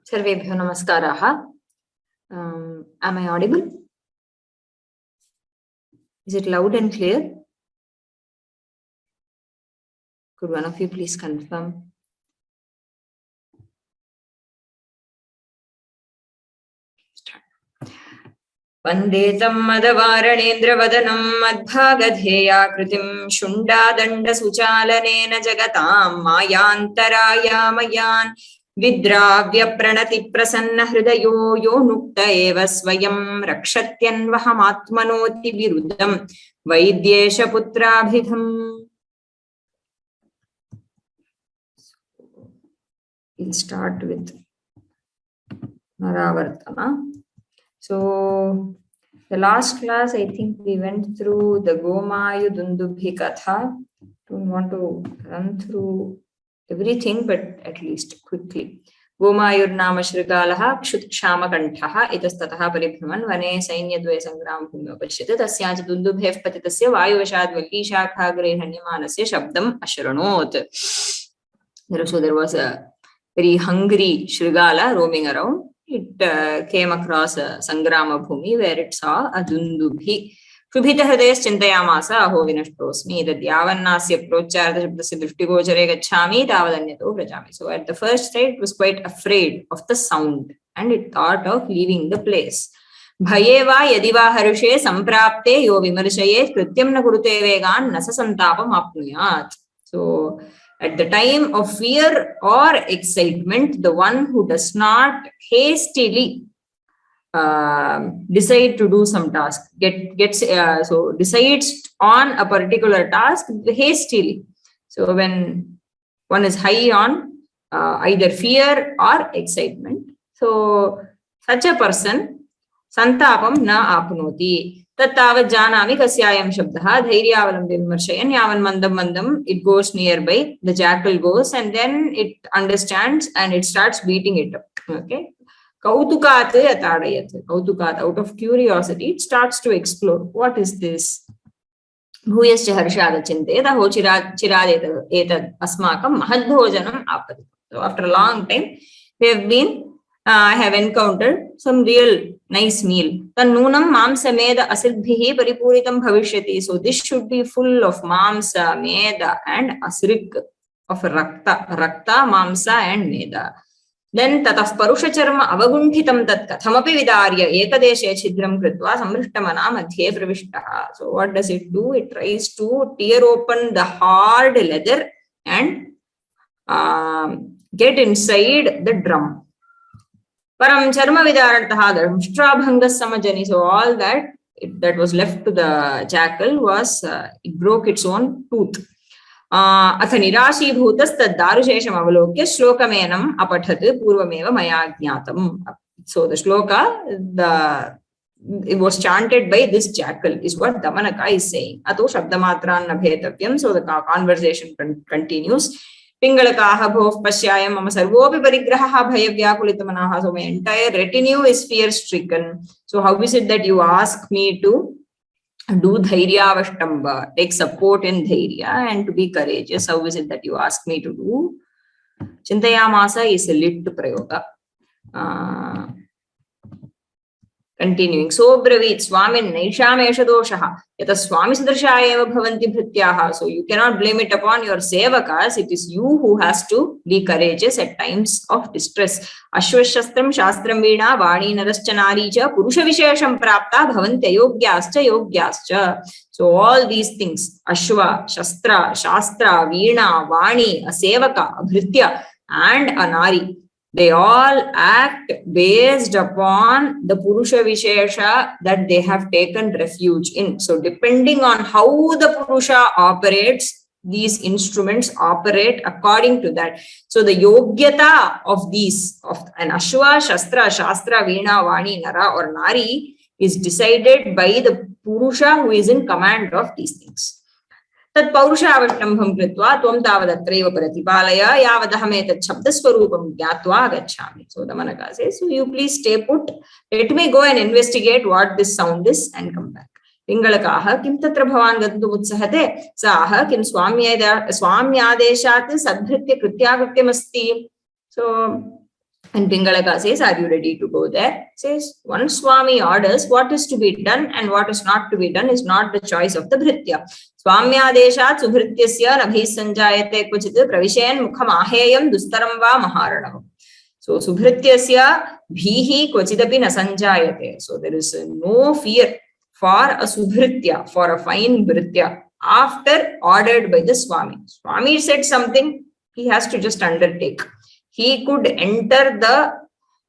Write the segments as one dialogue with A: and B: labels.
A: Sarvebhyo namaskaraha. Am I audible? Is it loud and clear? Could one of you please confirm? Vandetam madavaranendra-vadanam madbhagadheya-kritim shundadanda-suchalanena jagatam mayantarayamayan vidravya-pranati-prasanna-hridayo yo nukta eva svayam rakshatyanvahamatmanoti virudam vaidyesha-putrabhidham. We'll start with Naravartana. So, the last class, I think we went through the Gomayu Dundubhi Katha. Don't want to run through everything, but at least quickly. Gomayur Nama Shrigalaha Kshutshama Kantaha Itastataha Paribhraman Vane Sainyadve Sangram Bhumyopashyate Tasyaja Dundubhev Patitasya Vayuvashad Valli Shakha Grehanyamanasya Shabdam Asharanot. So there was a very hungry Shrigala roaming around. It came across a Sangrama Bhumi where it saw a Dundubhi. Shubhita Hridayas Chintayamasa Aho Vinashtosmi that Yavannasya Prochartha Shabdasya Drishtigojare Gachami Tavadanyato Vrajami. So at the first sight it was quite afraid of the sound and it thought of leaving the place. Bhayeva Yadiva Harushe Samprapte Yo Vimarshaye Krityam na Kurute Vegan Nasa Santapam Apnuyat. So at the time of fear or excitement, the one who does not hastily decide to do some task, decides on a particular task hastily. So when one is high on either fear or excitement, so such a person, santapam na apnoti. Tattavad janami kasyayam shabdaha dhairyavalambya vimarshayan yavan mandam it goes nearby, the jackal goes and then it understands and it starts beating it up. Okay. Kautukat atadayat. Kautukat, out of curiosity, it starts to explore. What is this? Bhuyascha harshada chinteta ho chirad etad asmakam mahadbhojanam apadi. So after a long time, I have encountered some real nice meal. Tannunam mamsa meda asridbhihi paripuritam bhavishyati. So this should be full of mamsa, meda and asrik of rakta, mamsa and meda. Then tataf parusha charma avagunthitam tat kathamapi vidarya ekadeshe chidram kritva samrishtamana madhye pravishtaha. So what does it do? It tries to tear open the hard leather and get inside the drum. Param charma vidarantaha dharmshtrabhangas samajani. So all that was left to the jackal was it broke its own tooth. Atha nirashi bhutas tad darushesham avalokya shlokamenam apathat purvameva maya jnatam. So the shloka, it was chanted by this jackal is what Damanaka is saying. Ato shabdamatran nabhetavyam. So the conversation continues. Pingalakaha bhov pasyayam mama sarvopi parigraha bhayavyakulitamanaha. So my entire retinue is fear stricken. So how is it that you ask me to do dhairyavashtamba, take support in dhairya and to be courageous? How is it that you ask me to do? Chintayamasa is a lit prayoga. Continuing. So bravit swamin naishamesha doshaha yata swami sadrsha eva bhavanti bhrityaha. So you cannot blame it upon your sevakas. It is you who has to be courageous at times of distress. Ashwashastram shastram veena vani naraschanari cha purusha vishesham prapta bhavanti yogyascha. So all these things, ashwa, shastra, shastra, veena, vani, a sevaka, a bhritya and a nari, they all act based upon the Purusha Vishesha that they have taken refuge in. So depending on how the Purusha operates, these instruments operate according to that. So the yogyata of these, of an Ashwa, Shastra, Shastra, Veena, Vani, Nara or Nari is decided by the Purusha who is in command of these things. Tat paurushavashtambham kritva tvam tavadatreva pratipalaya yavadahametat shabdaswarupam gyatva gacchami. So Damanaka says, so you please stay put. Let me go and investigate what this sound is and come back. Pingalakaha kim tatra bhavan gantum utsahate saha kim swamyadeshat sadhritya krityakrityam asti. So And Pingalaka says, are you ready to go there? Says, once Swami orders, what is to be done and what is not to be done is not the choice of the Bhritya. Swamyadeshat subhrityasya nabhi sanjayate kuchit pravishen mukham aheyam dustaram va maharanam. So subhrityasya bhihi kvachidapi na sanjayate. So there is no fear for a subhritya, for a fine bhritya, after ordered by the Swami. Swami said something, he has to just undertake. He could enter the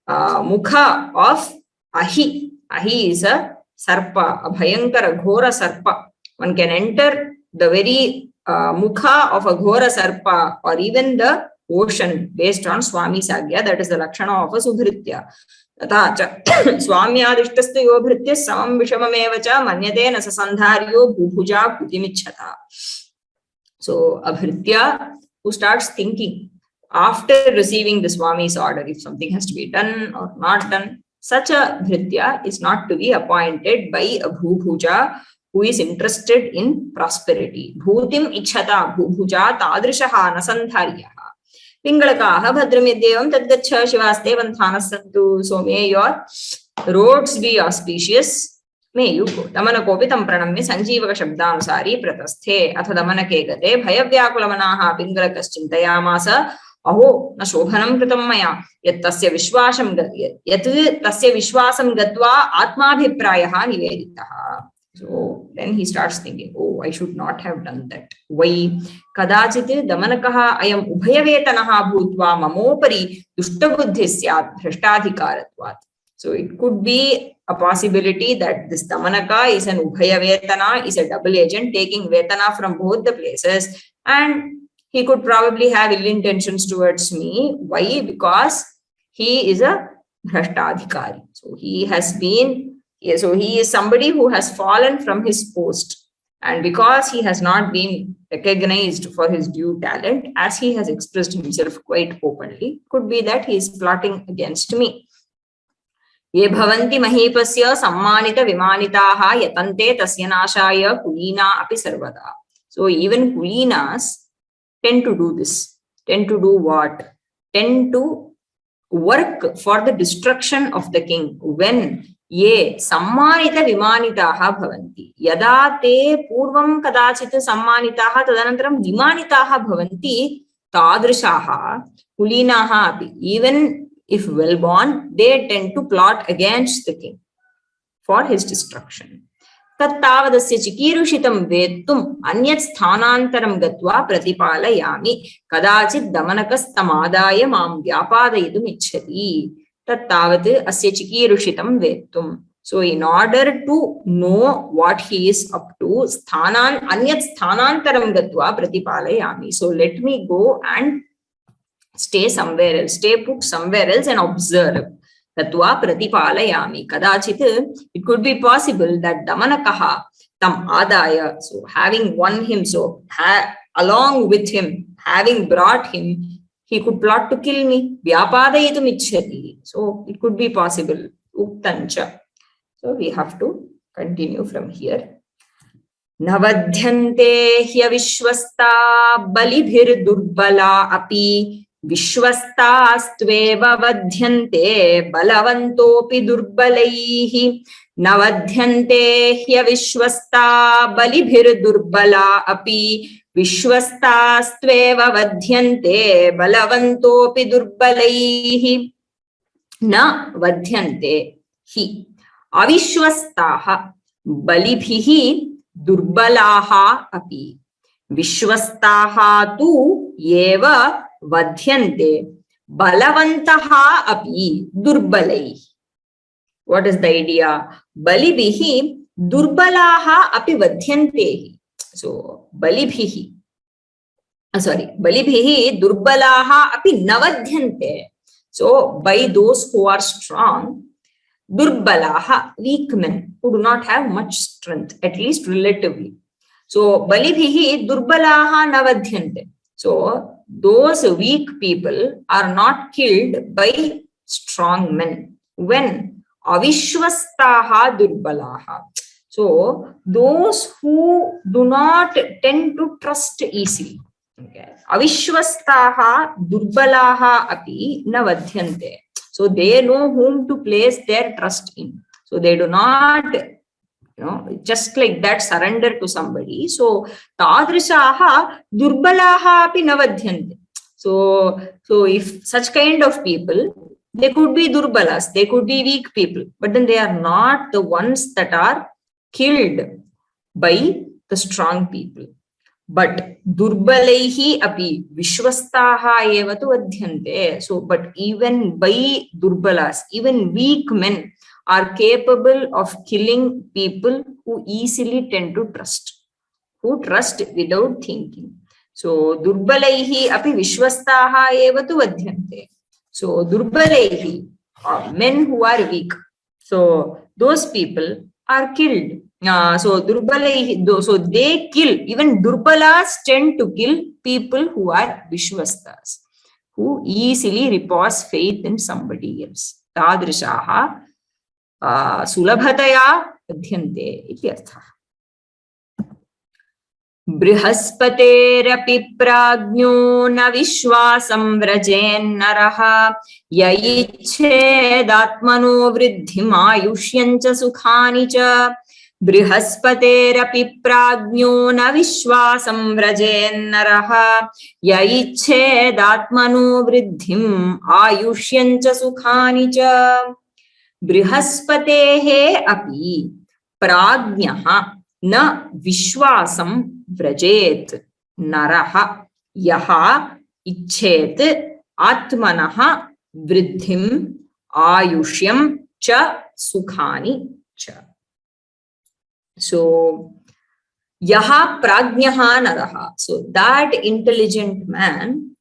A: mukha of Ahi. Ahi is a sarpa, a bhayankara, ghora sarpa. One can enter the very mukha of a ghora sarpa or even the ocean based on Swami's agya. That is the lakshana of a subhritya. Tatacha Swamyadishtastu yo bhritya samam vishamamevacha manyate nasa sandharyo bhubhuja kutimichhata. So a bhritya who starts thinking after receiving the Swami's order, if something has to be done or not done, such a Bhritya is not to be appointed by a Bhubhuja who is interested in prosperity. Bhutim ichhata Bhubhuja tadrishaha nasandharyaha. Pingalakaha bhadramidyevam tadgacha shivaste vanthanas. So may your roads be auspicious. May you go. Damanakopi tam pranamya sanjeevaka shabdanusari pratasthe. Atha damanake gate bhayavyakulamanaha Pingalakaschintayamasa. Aho na shobhanam kritam maya yat tasya vishwasam gatva atmabhiprayaha niveditaha. So then he starts thinking, oh, I should not have done that. Why? Kadachit damanakaha ayam ubhayavetanaha bhutva mamopari dushtabuddhi syat bhrashtadhikaratvat. So it could be a possibility that this Damanaka is an ubhayavetana, is a double agent taking vetana from both the places, and he could probably have ill intentions towards me. Why? Because he is a bhrashtadhikari. So he is somebody who has fallen from his post. And because he has not been recognized for his due talent, as he has expressed himself quite openly, could be that he is plotting against me. Ye bhavanti mahipasya sammanita vimanitaha yatante tasya nashaya kulina api sarvada. So even kulinas tend to do this. Tend to do what? Tend to work for the destruction of the king. When ye sammanita vimanitaha bhavanti. Yada te purvam kadachit sammanitaha tadanantaram vimanitaha bhavanti tadrishaha kulinaha api. Even if well born, they tend to plot against the king for his destruction. Tattavadasya chikirushitam vettum anyat sthanantaram gatva pratipalayami kadachit damanakastamadaya mam vyapadayitum ichchati. Tattavat asya chikirushitam vettum. So in order to know what he is up to, anyat sthanantaram gatva pratipalayami. So let me go and stay somewhere else, stay put somewhere else and observe. Tatva pratipalayami. Kadachit, it could be possible that Damanakaha tam adaya, so having won him, so along with him, having brought him, he could plot to kill me. Vyapadayitum ichchati. So it could be possible. Uktancha. So we have to continue from here. Navadhyante hya vishwasta balibhir durbala api Vishwastastveva vadhyante balavantopi durbalaihi. Navadhyante hya vishwasta balibhir durbala api Vishwastastveva vadhyante balavantopi durbalaihi. Na vadhyante hi avishwastaha balibhihi durbalaha api Vishwastaha tu yeva vadhyante balavantaha api durbalai. What is the idea? Balibhihi durbalaha api vadhyantehi. So balibhihi durbalaha api navadhyante. So by those who are strong, durbalaha, weak men who do not have much strength, at least relatively. So balibhihi durbalaha navadhyante. So those weak people are not killed by strong men. When? Avishwastaha durbalaha. So those who do not tend to trust easily. Okay. Avishwastaha durbalaha api navadhyante. So they know whom to place their trust in. So they do not, just like that surrender to somebody. So tadrishaha durbalaha api navadhyante. So if such kind of people, they could be durbalas, they could be weak people, but then they are not the ones that are killed by the strong people. But durbalaihi api vishwastaha evatu adhyante. So, but even by durbalas, even weak men are capable of killing people who easily tend to trust, who trust without thinking. So, durbalaihi api vishwastaha evatu adhyante. So, durbalaihi, men who are weak. So, those people are killed. So they kill, even durbalas tend to kill people who are vishwastas, who easily repose faith in somebody else. Tadrishaha sulabhataya adhyante iti artha. Brihaspaterapi prajno na vishwasam vrajennaraha yaichhedatmano vriddhim ayushyancha sukhani cha. Brihaspaterapi prajno na vishwasam vrajennaraha yaichhedatmano vriddhim ayushyancha sukhani cha. Brihaspatehe api prajnaha na vishwasam vrajet naraha yaha icchet atmanaha vriddhim ayushyam cha sukhani cha. So yaha prajnaha naraha, so that intelligent man,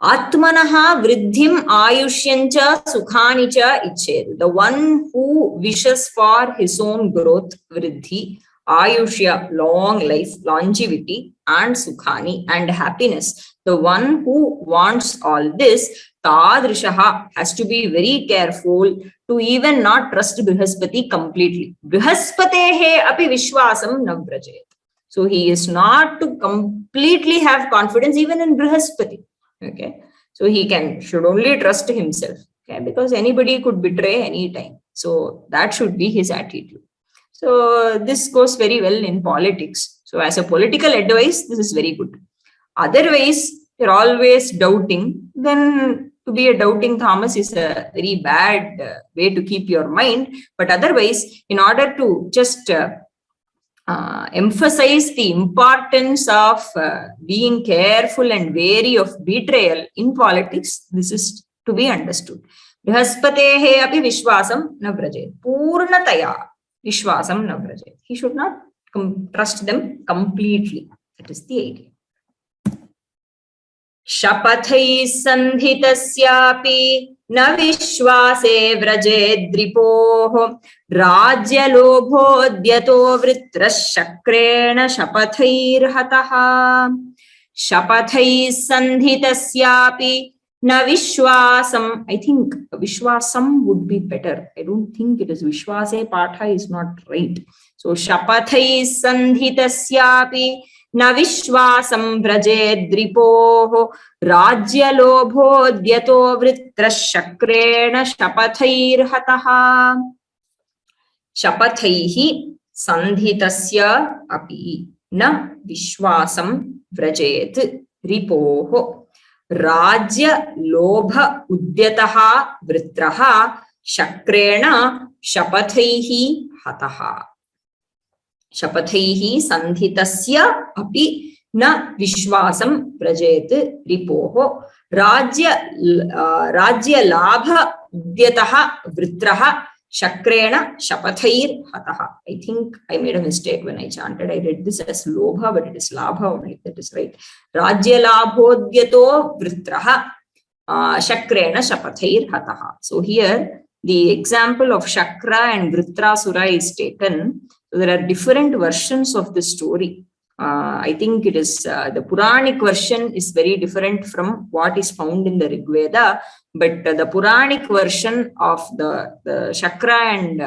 A: atmanaha vriddhim ayushyancha sukhanicha icchet, the one who wishes for his own growth, vriddhi, ayushya, long life, longevity, and sukhani, and happiness, the one who wants all this, tadrishaha has to be very careful to even not trust Brihaspati completely. Brihaspatehe api vishwasam navrajet. So he is not to completely have confidence even in Brihaspati. Okay, so he should only trust himself. Okay, because anybody could betray anytime. So that should be his attitude. So this goes very well in politics. So as a political advice, this is very good. Otherwise, you're always doubting, then to be a doubting Thomas is a very bad way to keep your mind. But otherwise, in order to just emphasize the importance of being careful and wary of betrayal in politics, this is to be understood. Brihaspatehe api vishwasam na vrajet. Purnataya vishwasam na vrajet. He should not trust them completely. That is the idea. Shapathai sandhitasyapi na vishwase vrajedripoh rajyalobhodhyato vritrashakrena shapathair hataha. Shapathai sandhitasyapi na vishwasam. I think vishwasam would be better. I don't think it is vishwase patha is not right. So shapathai sandhitasyapi na vishwasam vrajedripoh rajyalobhodhyato vritrashakrena shapathair hataha. Shapathaihi sandhitasya api na vishwasam vrajet ripoh rajya lobha udyataha vritraha shakrena shapathaihi hataha. Shapathaihi sandhitasya api na vishwasam vrajet ripoh rajya labha udyataha vritraha shakrena shapathair hataha. I think I made a mistake when I chanted. I read this as lobha, but it is labha only. That is right. Rajya labhodhyato vritraha shakrena shapathair hataha. So here the example of Shakra and Vritrasura is taken. So there are different versions of the story. I think it is the Puranic version is very different from what is found in the Rig Veda, but the Puranic version of the Shakra and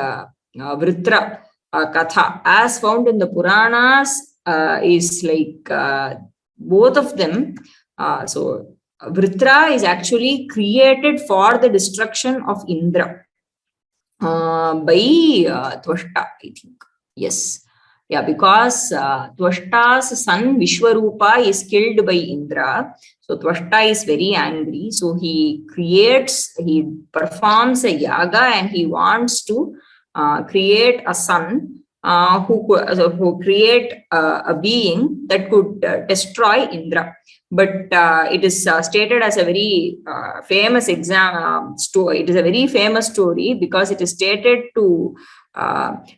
A: Vritra Katha as found in the Puranas is like both of them. So Vritra is actually created for the destruction of Indra by Tvashta, I think. Yes. Yeah, because Tvashta's son Vishwarupa is killed by Indra. So Tvashta is very angry. So he performs a yaga and he wants to create a son who create a being that could destroy Indra. But it is stated as a very famous story. It is a very famous story because it is stated to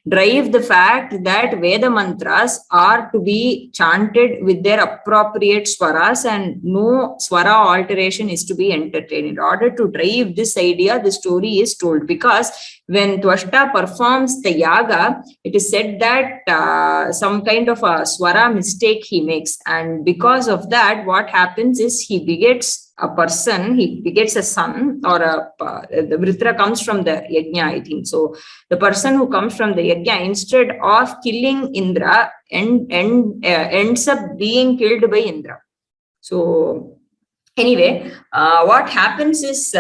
A: drive the fact that Veda mantras are to be chanted with their appropriate swaras and no swara alteration is to be entertained. In order to drive this idea, the story is told, because when Tvashta performs the yaga, it is said that some kind of a swara mistake he makes, and because of that, what happens is he begets a person, he begets a son, or the Vritra comes from the yajna, I think. So the person who comes from the yajna, instead of killing Indra, ends up being killed by Indra. So anyway, what happens is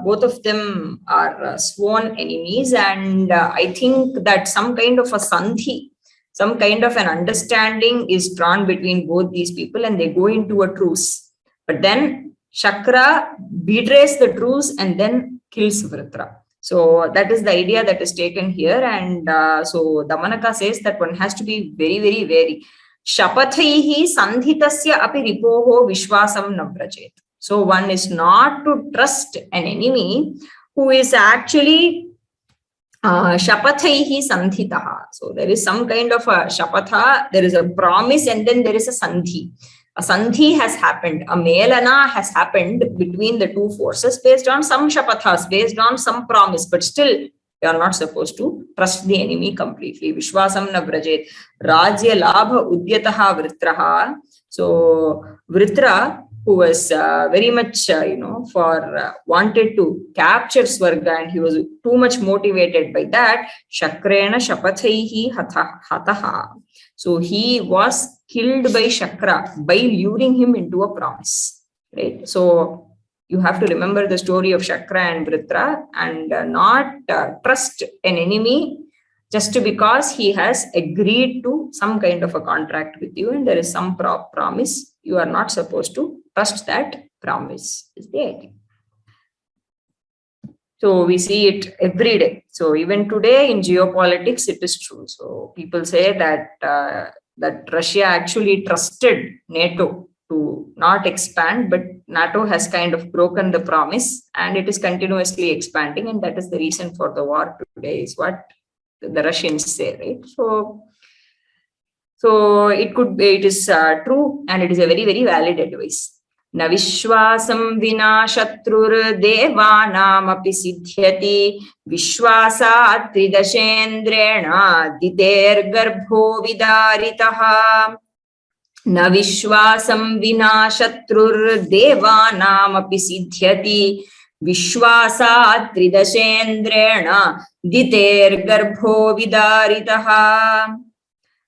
A: both of them are sworn enemies, and I think that some kind of a sandhi, some kind of an understanding is drawn between both these people, and they go into a truce. But then Shakra betrays the truce and then kills Vritra. So that is the idea that is taken here. And so Damanaka says that one has to be very, very wary. Shapathaihi sandhitasya api ripoho vishwasam nabrajet. So one is not to trust an enemy who is actually shapathaihi sandhitaha. So there is some kind of a shapatha, there is a promise, and then there is a sandhi. A sandhi has happened, a melana has happened between the two forces based on some shapathas, based on some promise, but still you are not supposed to trust the enemy completely. Vishwasam na vrajet. Rajya labha udyataha vritraha. So Vritra, who was very much, wanted to capture Swarga, and he was too much motivated by that. Shakrena shapathaihi hataha. So he was killed by Shakra by luring him into a promise, right? So you have to remember the story of Shakra and Vritra, and not trust an enemy just because he has agreed to some kind of a contract with you and there is some promise. You are not supposed to trust that promise, is the idea. So we see it every day. So even today in geopolitics, it is true. So people say that that Russia actually trusted NATO to not expand, but NATO has kind of broken the promise and it is continuously expanding, and that is the reason for the war today, is what the Russians say, right? So it could be, it is true, and it is a very, very valid advice. Na vishwasam vina shatrur devanamapi siddhyati vishwasat tridashendrena diter garbho vidaritaha. Na vishwasam vina shatrur devanamapi siddhyati vishwasat tridashendrena diter garbho vidaritaha.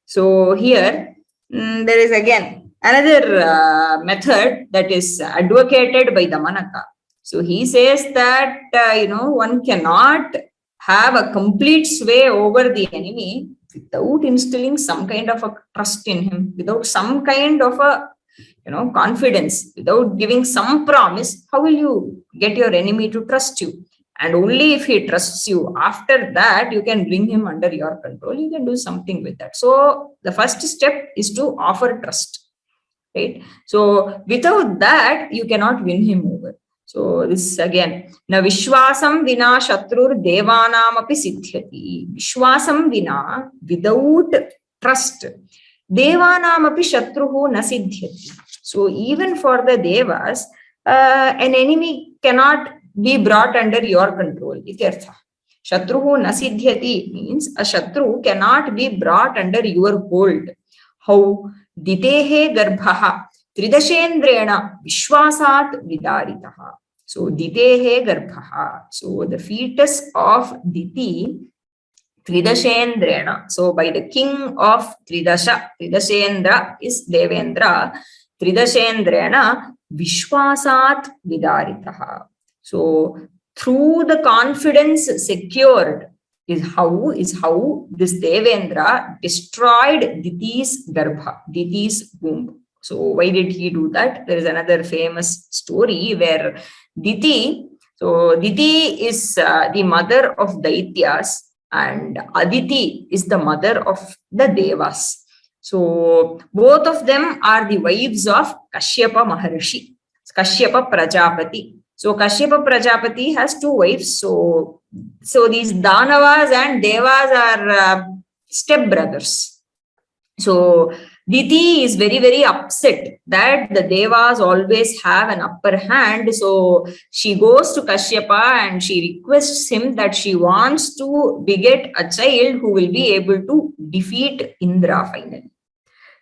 A: So here there is again another method that is advocated by Damanaka. So he says that, one cannot have a complete sway over the enemy without instilling some kind of a trust in him, without some kind of a, confidence, without giving some promise. How will you get your enemy to trust you? And only if he trusts you, after that, you can bring him under your control. You can do something with that. So the first step is to offer trust. Right? So without that, you cannot win him over. So this again, na vishwasam vina shatrur devanam api siddhyati. Vishwasam vina, without trust, devanam api shatruhu na siddhyati. So even for the devas, an enemy cannot be brought under your control. Ityartha. Shatruhu na siddhyati means a shatru cannot be brought under your hold. How? Ditehe garbhaha tridashendrena vishwasat vidaritaha. So ditehe garbhaha. So the fetus of Diti, tridashendrena. So by the king of Tridasha, Tridashendra is Devendra, tridashendrena Vishwasat vidaritaha. So through the confidence secured is how this Devendra destroyed Diti's garbha, Diti's womb. So why did he do that? There is another famous story where Diti is the mother of Daityas and Aditi is the mother of the Devas. So both of them are the wives of Kashyapa Maharshi, Kashyapa Prajapati. So Kashyapa Prajapati has two wives. So these Danavas and Devas are stepbrothers. So Diti is very, very upset that the Devas always have an upper hand. So she goes to Kashyapa and she requests him that she wants to beget a child who will be able to defeat Indra finally.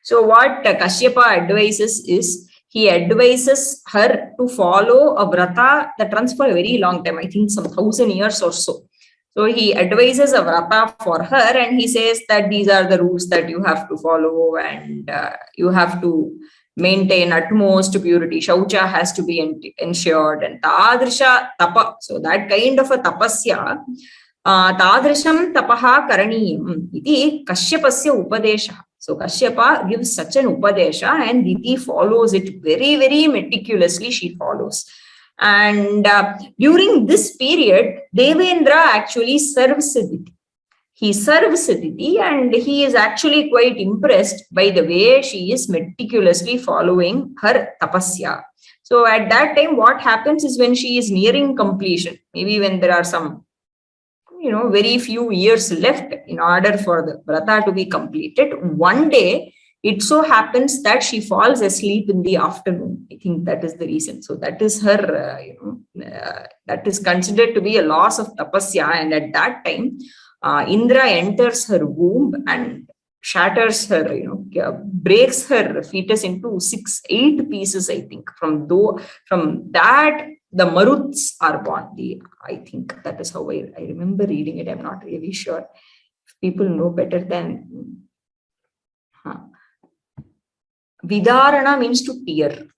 A: So what Kashyapa advises is, he advises her to follow a vrata that runs for a very long time, I think some 1,000 years or so. So he advises a vrata for her and he says that these are the rules that you have to follow and you have to maintain utmost purity. Shaucha has to be ensured and tadrisha tapa. So that kind of a tapasya, tadrisham tapaha karaniyam iti Kashyapasya upadesha. So Kashyapa gives such an upadesha and Diti follows it very, very meticulously. She follows. And during this period, Devendra actually serves Diti. He serves Diti and he is actually quite impressed by the way she is meticulously following her tapasya. So at that time, what happens is when she is nearing completion, maybe when there are some very few years left in order for the vrata to be completed, one day it so happens that she falls asleep in the afternoon. I think that is the reason. So that is her, that is considered to be a loss of tapasya. And at that time, Indra enters her womb and shatters her, breaks her fetus into 6-8 pieces, I think. From that, the Maruts are born. I think that is how I remember reading it. I'm not really sure. If people know better than... Vidarana means to tear.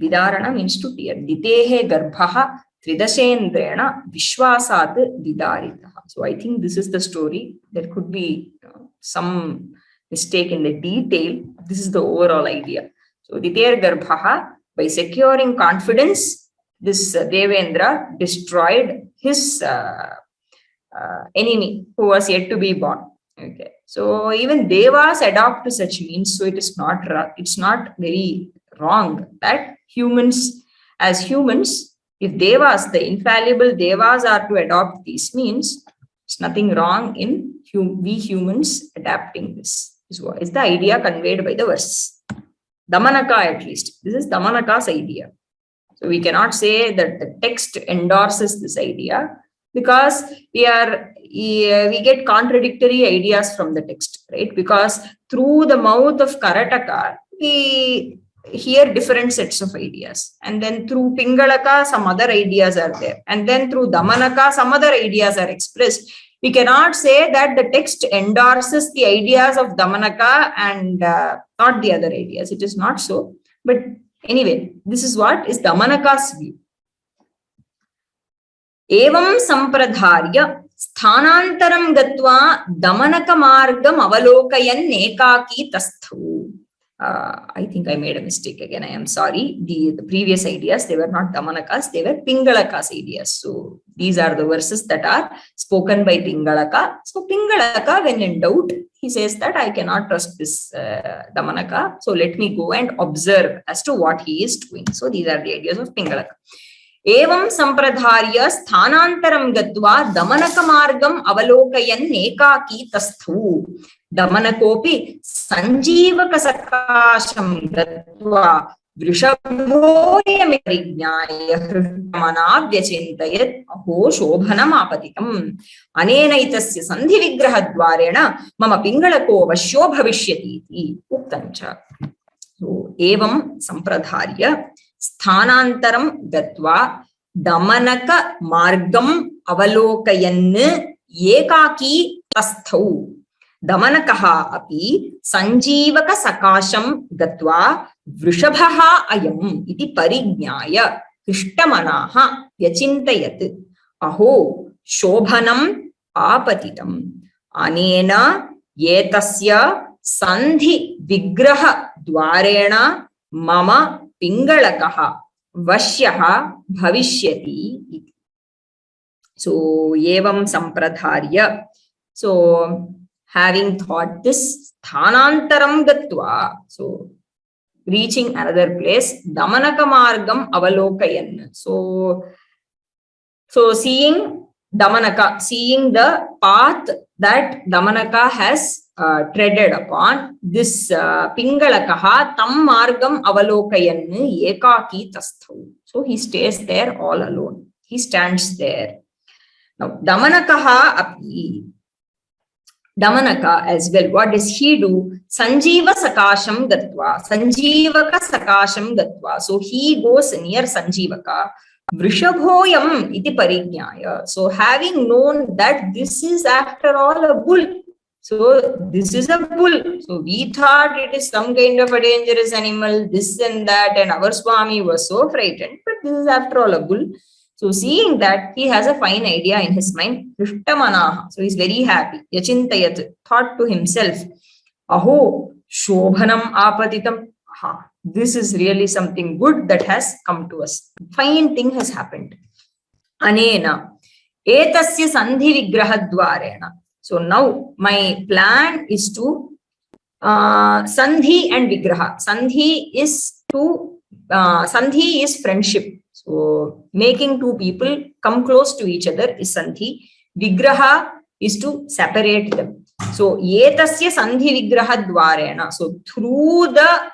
A: Vidarana means to tear. Ditehe garbhaha tridashendrena vishwasat vidaritaha. So I think this is the story. There could be some mistake in the detail. This is the overall idea. So Diteher garbhaha, by securing confidence, this Devendra destroyed his enemy who was yet to be born. Okay. So even Devas adopt such means. So it's not very wrong that as humans, if Devas, the infallible Devas are to adopt these means, it's nothing wrong in we humans adapting this. This is the idea conveyed by the verse. Damanaka, at least. This is Damanaka's idea. So we cannot say that the text endorses this idea because we get contradictory ideas from the text, right? Because through the mouth of Karataka, we hear different sets of ideas. And then through Pingalaka, some other ideas are there. And then through Damanaka, some other ideas are expressed. We cannot say that the text endorses the ideas of Damanaka and not the other ideas. It is not so. But anyway, this is what is Damanaka's view. Evam sampradharya sthanantaram gatva damanaka margam avalokayan nekaki tasthu. I think I made a mistake again. I am sorry. The previous ideas, they were not Damanakas, they were Pingalakas ideas. So these are the verses that are spoken by Pingalaka. So Pingalaka, when in doubt, he says that I cannot trust this Damanaka. So let me go and observe as to what he is doing. So these are the ideas of Pingalaka. Evam sampradharya sthanantaram gatva damanaka margam avalokayan ekaki tasthu. Damanakopi sanjeevaka sakasham gatva vrishabhoyamirignaya hritamanavyachintayat aho shobhanam apatitam anenaitasya sandhi vigrahadvarena mama pingalako vashyo bhavishyati iti uktancha. So evam sampradharya sthanantaram gatva damanaka margam avalokayan ekaki tasthau. Damanakaha api sanjeevaka sakasham gatva vrishabhaha ayam iti parignyaya hishtamanaha vyachintayat aho shobhanam apatitam anena yetasya sandhi vigraha dwarena mama pingalakaha vashyaha bhavishyati iti. So evam sampradharya. So having thought this, sthanantaram gatva, so reaching another place, Damanaka margam avalokayan. So seeing Damanaka, seeing the path that Damanaka has treaded upon, this Pingalakaha tam margam avalokayan ekaki tasthau. So he stays there all alone. He stands there. Now Damanakaha api, Damanaka as well, what does he do? Sanjeeva sakasham gatva, Sanjeevaka sakasham gatva. So he goes near Sanjeevaka. Vrishabhoyam iti parignyaya. So having known that this is after all a bull. So this is a bull. So we thought it is some kind of a dangerous animal, this and that, and our Swami was so frightened. But this is after all a bull. So seeing that, he has a fine idea in his mind. Hishtamanaha. So he's very happy. Yachintayat, thought to himself, aho, shobhanam apatitam. Aha, this is really something good that has come to us. Fine thing has happened. Anena, etasya sandhi vigrahadvarena. So now my plan is to sandhi and vigraha. Sandhi is friendship. So making two people come close to each other is sandhi. Vigraha is to separate them. So etasya sandhi vigrahadvarena. So through the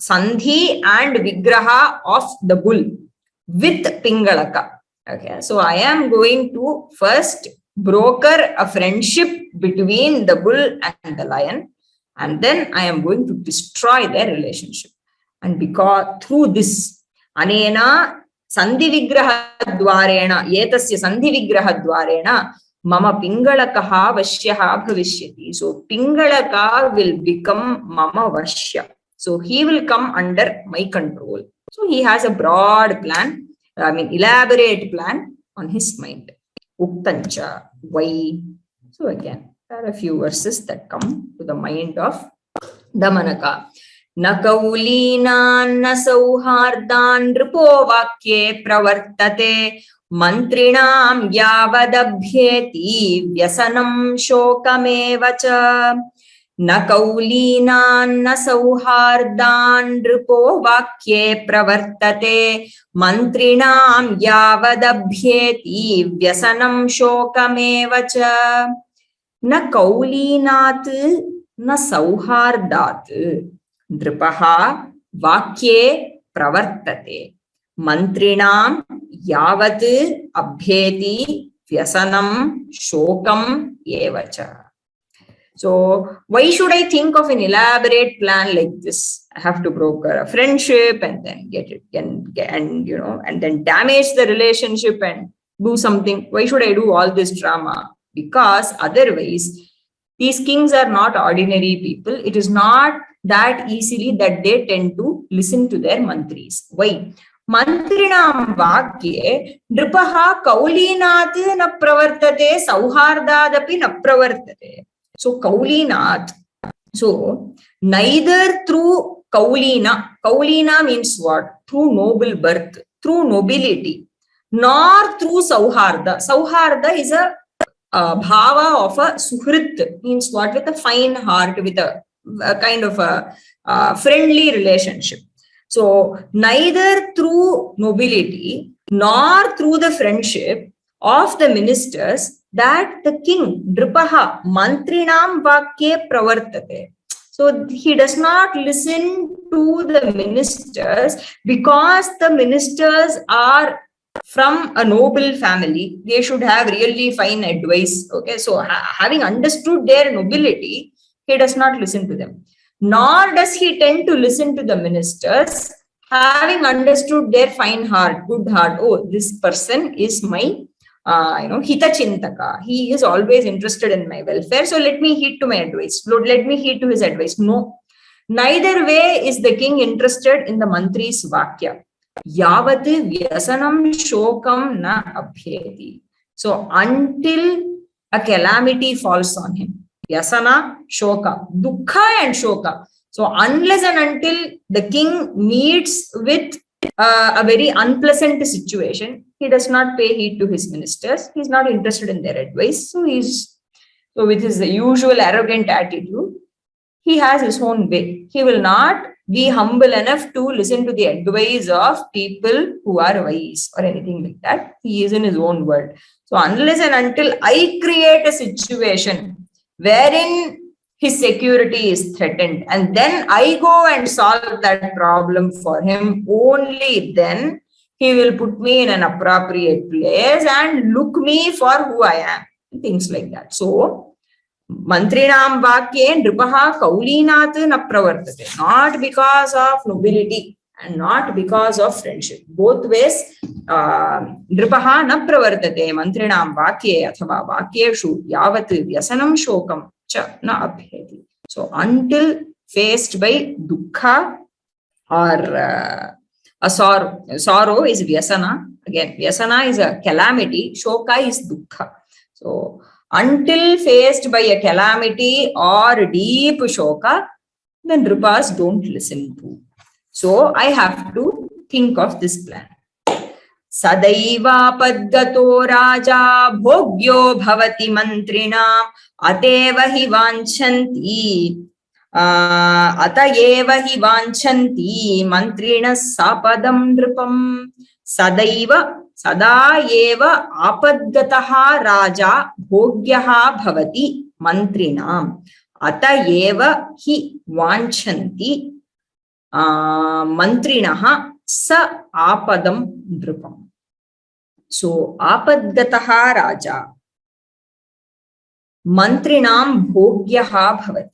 A: sandhi and vigraha of the bull with Pingalaka. Okay, so I am going to first broker a friendship between the bull and the lion, and then I am going to destroy their relationship. And because through this, anena sandhi vigrahadvarena, etasya sandhi vigrahadvarena, mama Pingalakaha vashyaha bhavishyati. So Pingalaka will become mama vashya. So he will come under my control. So he has a broad plan, elaborate plan on his mind. Uktancha, why? So again, there are a few verses that come to the mind of Damanaka. Na kaulina na sauhardan nripo vakye pravartate mantrinam yavadabhyeti vyasanam shokamevacha. Na kaulinan na sauhardan nripo vakye pravartate mantrinam yavadabhyeti vyasanam shokamevacha. Na kaulinat na sauhardat nripaha vakye pravartate mantrinam yavat abhyeti vyasanam shokam evacha. So why should I think of an elaborate plan like this? I have to broker a friendship and then get it and then damage the relationship and do something. Why should I do all this drama? Because otherwise, these kings are not ordinary people. It is not that easily that they tend to listen to their mantris. Why? Mantrinam vakye nripaha kaulinat na pravartate sauhardadapi na pravartate. So Kaulinath, so neither through Kaulina means what? Through noble birth, through nobility, nor through Sauharda. Sauharda is a bhava of a suhrit, means what? With a fine heart, with a kind of a friendly relationship. So neither through nobility, nor through the friendship of the ministers, that the king, Nripaha, mantrinam vakye pravartate. So he does not listen to the ministers because the ministers are from a noble family. They should have really fine advice. Okay, so having understood their nobility, he does not listen to them. Nor does he tend to listen to the ministers, having understood their fine heart, good heart. Oh, this person is my hitachintaka. He is always interested in my welfare. So let me heed to my advice. Let me heed to his advice. No. Neither way is the king interested in the mantri's vakya. Yavat vyasanam shokam na abhyeti. So until a calamity falls on him, vyasana, shoka, dukkha and shoka. So unless and until the king meets with a very unpleasant situation, he does not pay heed to his ministers. He's not interested in their advice. So with his usual arrogant attitude, he has his own way. He will not be humble enough to listen to the advice of people who are wise or anything like that. He is in his own world. So unless and until I create a situation wherein his security is threatened, and then I go and solve that problem for him, only then he will put me in an appropriate place and look me for who I am. Things like that. So Mantrinam vakye nripaha kaulinat na pravartate. Not because of nobility and not because of friendship. Both ways, nripaha na pravartate. Mantrinam vakye athava vakyeshu yavat vyasanam shokam cha na abhyeti. So until faced by dukkha or a sorrow is vyasana. Again, vyasana is a calamity. Shoka is dukkha. So until faced by a calamity or deep shoka, then Nripas don't listen to. So I have to think of this plan. Sadaiva padgato raja bhogyo bhavati mantrina ateva hi vanchanti atayeva hi vanchanti mantrina sapadam nripam. Sadaiva Sada eva apadgataha raja bhogyaha bhavati mantrinam ata eva hi vanchanti mantrinaha sa apadam nripam. So apadgataha raja mantrinam bhogyaha bhavati.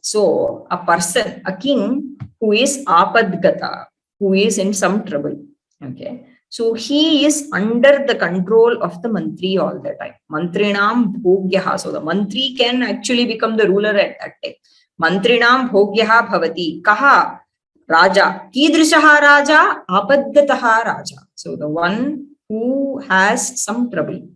A: So a person, a king who is apadgata, who is in some trouble. Okay. So he is under the control of the mantri all the time. Mantrinam bhogyaha. So the mantri can actually become the ruler at that time. Mantrinam bhogyaha bhavati. Kaha? Raja. Kidrishaha raja? Apadgataha raja. So the one who has some trouble.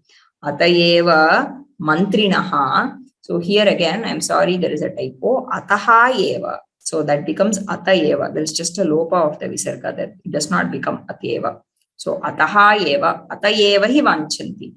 A: Atayeva mantrinaha. So here again, I'm sorry, there is a typo. Ataha eva. So that becomes atayeva. There is just a lopa of the visarga that it does not become atayeva. So ataha eva, atayeva hi vanchanti.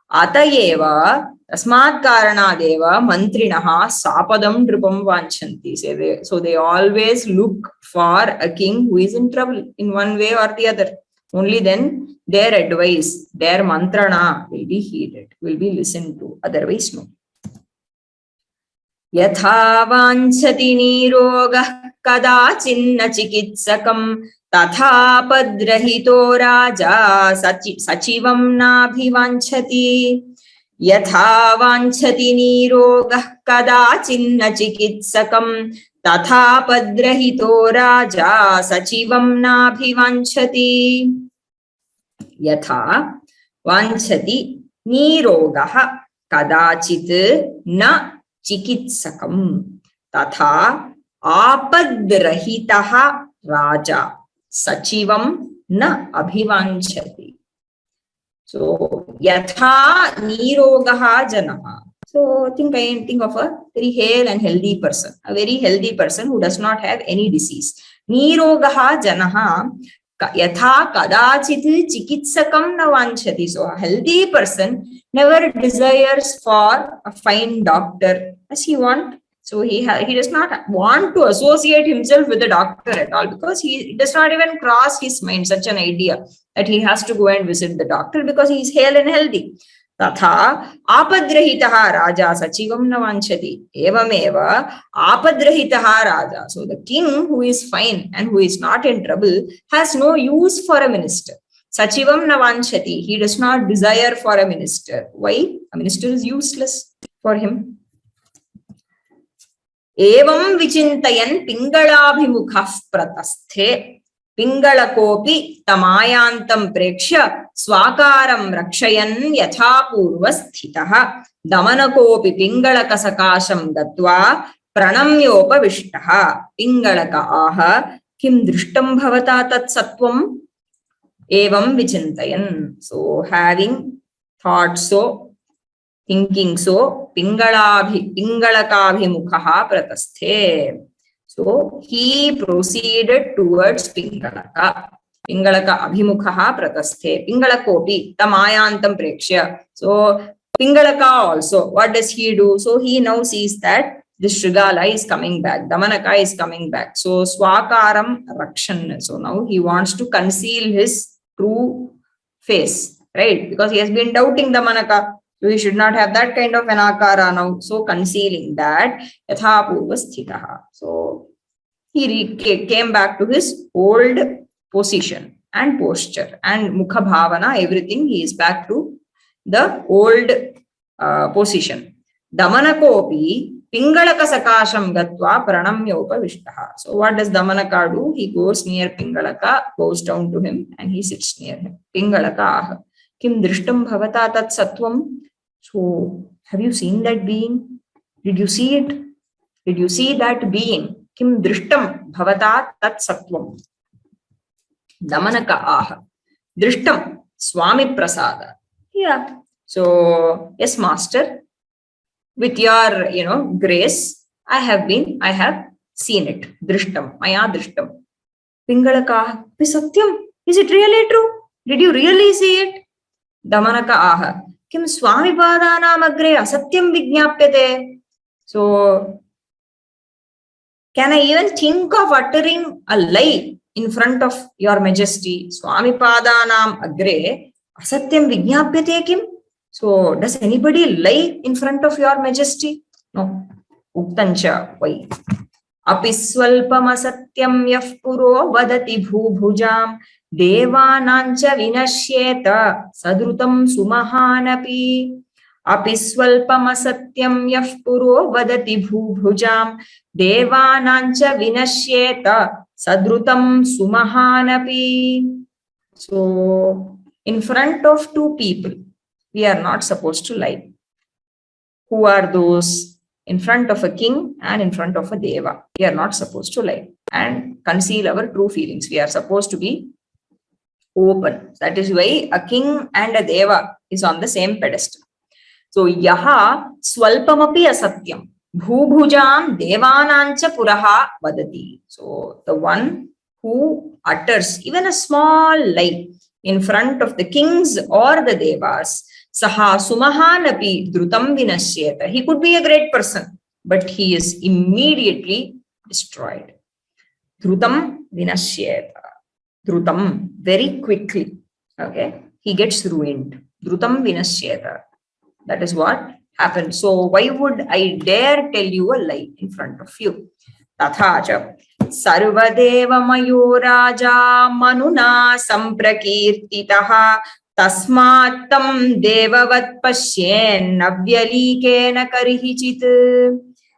A: Atayeva, tasmat karanadeva, mantrinaha sapadam nripam vanchanti. So they always look for a king who is in trouble in one way or the other. Only then their advice, their mantrana will be heeded, will be listened to. Otherwise, no. Yatha vanchati nirogah kadachinna chikitsakam tatha padrahito raja sachivam nabhivanchati. Yatha vanchati nirogah kadachinna chikitsakam tatha padrahito raja sachivam nabhivanchati. Yatha vanchati nirogah kadachit na chikitsakam tatha apadrahitaha raja sachivam na abhivanchati. So yatha nirogaha janaha. So I think of a very hale and healthy person, a very healthy person who does not have any disease. Nirogaha janaha yatha kadachit chikitsakam na vanchati. So a healthy person never desires for a fine doctor as he wants. So he does not want to associate himself with a doctor at all, because he does not even cross his mind such an idea that he has to go and visit the doctor, because he is hale and healthy. Tatha apadrahitaha raja sachivam na vanchati. Evameva apadrahitaha raja. So the king who is fine and who is not in trouble has no use for a minister. Sachivam na vanchati. He does not desire for a minister. Why? A minister is useless for him. Evam vichintayan pingalabhimukha pratasthe Pingalakopi tamayantam prekshya swakaram rakshayan yatha purva sthitaha Damanakopi pingalakasakasham gatva pranamyopavishtaha Pingalaka aha kim drishtam bhavata tat sattvam evam vichintayan. So having thought so, thinking so, Pingalakabhimukhaha pratasthe. So he proceeded towards Pingalaka. Pingalaka abhimukhaha pratasthe. Pingalakopi tamayantam prekshya. So Pingalaka also, what does he do? So he now sees that this Shrigala is coming back. Damanaka is coming back. So swakaram rakshan. So now he wants to conceal his true face, right? Because he has been doubting Damanaka. So he should not have that kind of an akara now. So concealing that, yatha purva sthitaha. So he came back to his old position and posture and mukha bhavana, everything. He is back to the old position. Damanakopi Pingalaka sakasham gatva pranamyopavishtaha. So what does Damanaka do? He goes near Pingalaka, goes down to him, and he sits near him. Pingalaka aha kim drishtam bhavata tat sattvam. So have you seen that being? Did you see it? Did you see that being? Kim drishtam bhavata tat sattvam. Damanaka aha drishtam swami prasada. Yeah. So yes, master, with your grace, I have seen it. Drishtam, maya drishtam. Pingalaka, satyam. Is it really true? Did you really see it? Damanaka aha kim swami padanam agre asatyam vijnapyate. So can I even think of uttering a lie in front of your majesty? Swami padanam agre asatyam vijnapyate kim. So does anybody lie in front of your majesty? No. Uktancha, why? Apiswalpam asatyam yah puro vadati bhubhujam devanancha vinashyeta sadrutam sumahanapi. Apiswalpam asatyam yah puro vadati bhubhujam devanancha vinashyeta sadrutam sumahanapi. So in front of two people, we are not supposed to lie. Who are those? In front of a king and in front of a deva. We are not supposed to lie and conceal our true feelings. We are supposed to be open. That is why a king and a deva is on the same pedestal. So yaha swalpamapi asatyam bhubhujam devanancha puraha vadati. So the one who utters even a small lie in front of the kings or the devas, saha sumahanapi drutam vinashyeta. He could be a great person, but he is immediately destroyed. Drutam vinashyeta. Drutam, very quickly. Okay, he gets ruined. Drutam vinashyeta. That is what happened. So why would I dare tell you a lie in front of you? Tathacha sarvadeva mayo raja manuna samprakirtitaha tasmatam devavat pashyen navyalikena karihichit.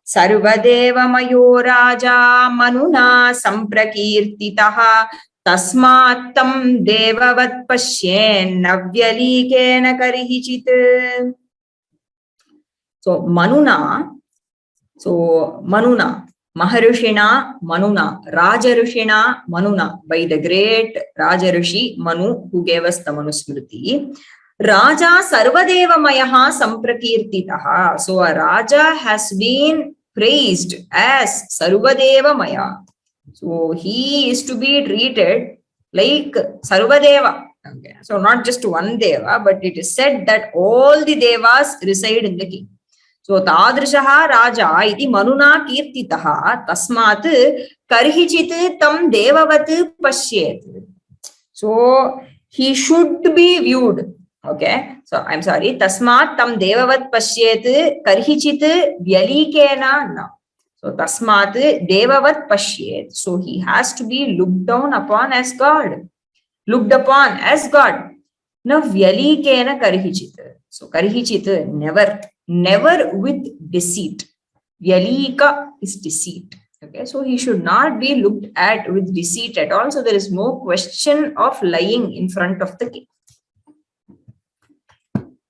A: Sarvadeva mayo raja manuna samprakirtitaha tasmatam devavat pashyen navyalikena karihichit. So Manuna, Maharishina Manuna, Rajarishina Manuna, by the great Rajarishi Manu who gave us the Manusmriti. Raja Sarvadeva Mayaha Samprakirtitaha. So a Raja has been praised as Sarvadeva Maya. So he is to be treated like Sarvadeva. Okay. So not just one Deva, but it is said that all the Devas reside in the king. So Tadrishaha Raja iti Manuna Kirtitaha Tasmat Karhichit Tam Devavat Pashyet. So he should be viewed. Okay. So I'm sorry. Tasmat Tam Devavat Pashyet Karhichit Vyalikena na. So Tasmat Devavat Pashyet. So he has to be looked down upon as God. Looked upon as God. Na Vyalikena Karhichit. So Karhichit, never with deceit. Vyalika is deceit. Okay, so he should not be looked at with deceit at all. So there is no question of lying in front of the king.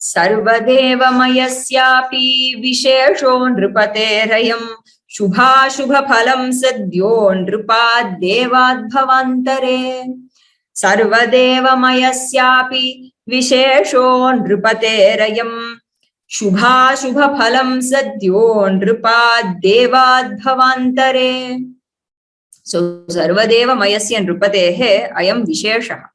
A: Sarvadeva mayasyapi vishesho nripaterayam shubha phalam sadyo nripad devad bhavantare. Sarvadeva mayasyapi vishesho nripaterayam shubha phalam sadyo nripad devad bhavantare. So Sarvadeva mayasya nripatehe ayam vishesha.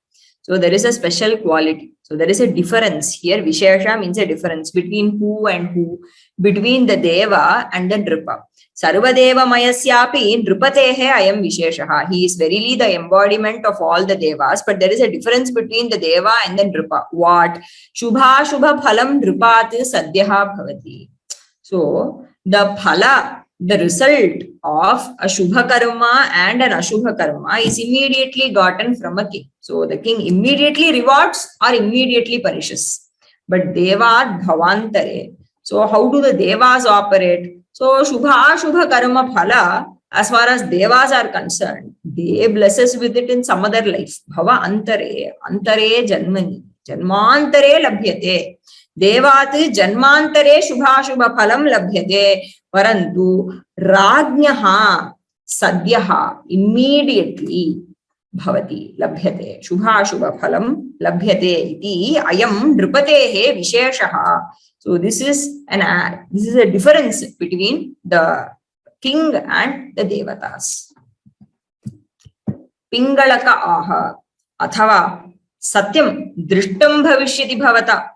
A: So there is a special quality. So there is a difference here. Vishesha means a difference between who and who, between the Deva and the Nripa. Sarvadeva mayasyapi nripatehe ayam visheshaha. He is verily the embodiment of all the Devas, but there is a difference between the Deva and the Nripa. What? Shubha phalam nripat sadhyaha bhavati. So the phala, the result of a shubha karma and an ashubha karma is immediately gotten from a king. So the king immediately rewards or immediately punishes. But devad bhavantare. So how do the devas operate? So shubha karma phala, as far as devas are concerned, they bless us with it in some other life. Bhava antare janmani, janmantare labhyate. Devat janmantare shubha phalam labhyate. Parantu rajnyaha sadhyaha immediately bhavati labhyate. Shubha phalam labhyate iti ayam nripatehe visheshaha. So this is a difference between the king and the devatas. Pingalaka aha athava satyam drishtam bhavishyati bhavata.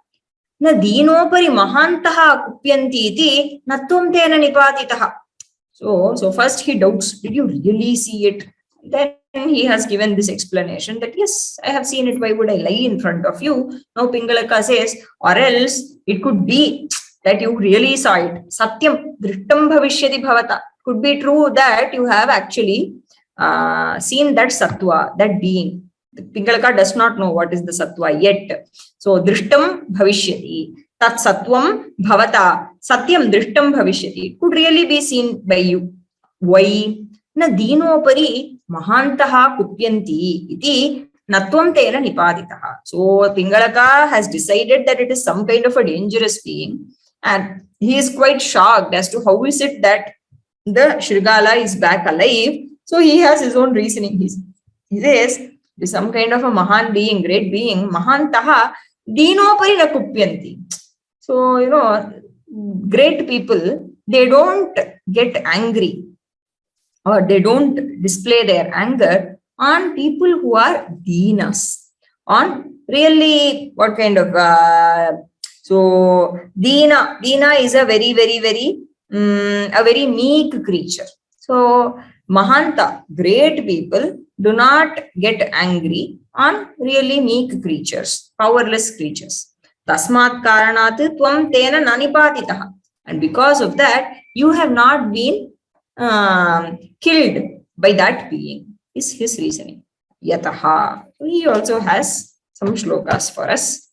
A: Na dinopari mahantaha kupyanti iti natvam tena nipatitaha. So first he doubts, did you really see it? Then he has given this explanation that yes, I have seen it. Why would I lie in front of you? Now Pingalaka says, or else it could be that you really saw it. Satyam drishtam bhavishyati bhavata. Could be true that you have actually seen that sattva, that being. Pingalaka does not know what is the sattva yet. So drishtam bhavishyati. Tat sattvam bhavata. Satyam drishtam bhavishyati. Could really be seen by you. Why? Na dinopari mahantaha kupyanti iti natvam tena nipaditaha. So Pingalaka has decided that it is some kind of a dangerous being, and he is quite shocked as to how is it that the Shrigala is back alive. So he has his own reasoning. He says, it is some kind of a mahan being, great being, mahantaha dinopari na kupyanti. So, great people, they don't get angry or they don't display their anger on people who are dinas, on really what kind of, so dina is a very, very, very, a very meek creature. So mahanta, great people, do not get angry on really meek creatures, powerless creatures. Tasmat karanat tvam tena nanipatitaha. And because of that, you have not been killed by that being, is his reasoning. Yataha. He also has some shlokas for us.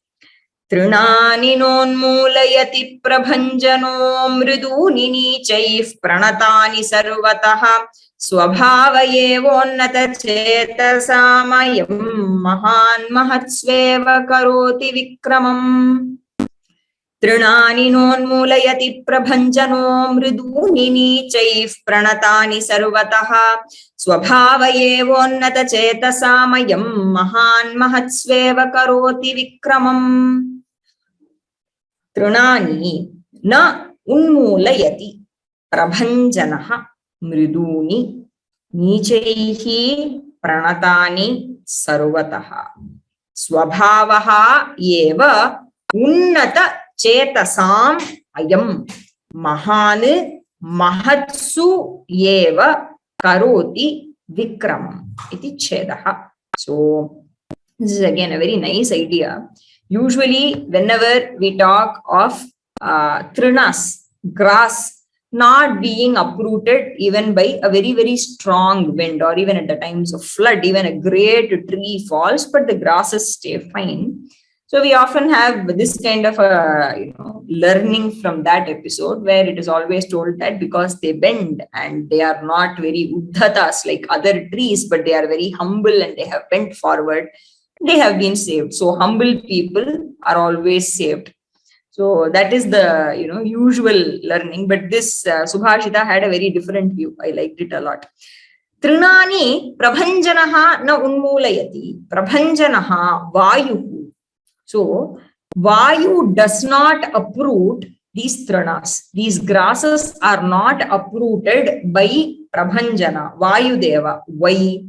A: Trinani nonmulayati prabhanjano mriduni nichaif pranatani sarvataha swabhavayevonnata chetasamayam mahan mahatsveva karoti vikramam. Trinani nonmulayati prabhanjano mriduni nichaif pranatani sarvataha swabhavayevonnata chetasamayam mahan mahatsveva karoti vikramam. Trinani na unmulayati prabhanjanaha mriduni nichaihi pranatani sarvataha swabhavaha eva unnata chetasam ayam mahan mahatsu eva karoti vikramam iti chedaha. So this is again a very nice idea. Usually whenever we talk of trinas, grass not being uprooted even by a very, very strong wind, or even at the times of flood, even a great tree falls, but the grasses stay fine. So we often have this kind of a learning from that episode, where it is always told that because they bend and they are not very uddhatas like other trees, but they are very humble and they have bent forward, they have been saved. So humble people are always saved. So that is the usual learning. But this Subhashita had a very different view. I liked it a lot. Trinani prabhanjanaha na unmulayati. Prabhanjanaha vayuhu. So Vayu does not uproot these trinas. These grasses are not uprooted by Prabhanjana, Vayu Deva. Why?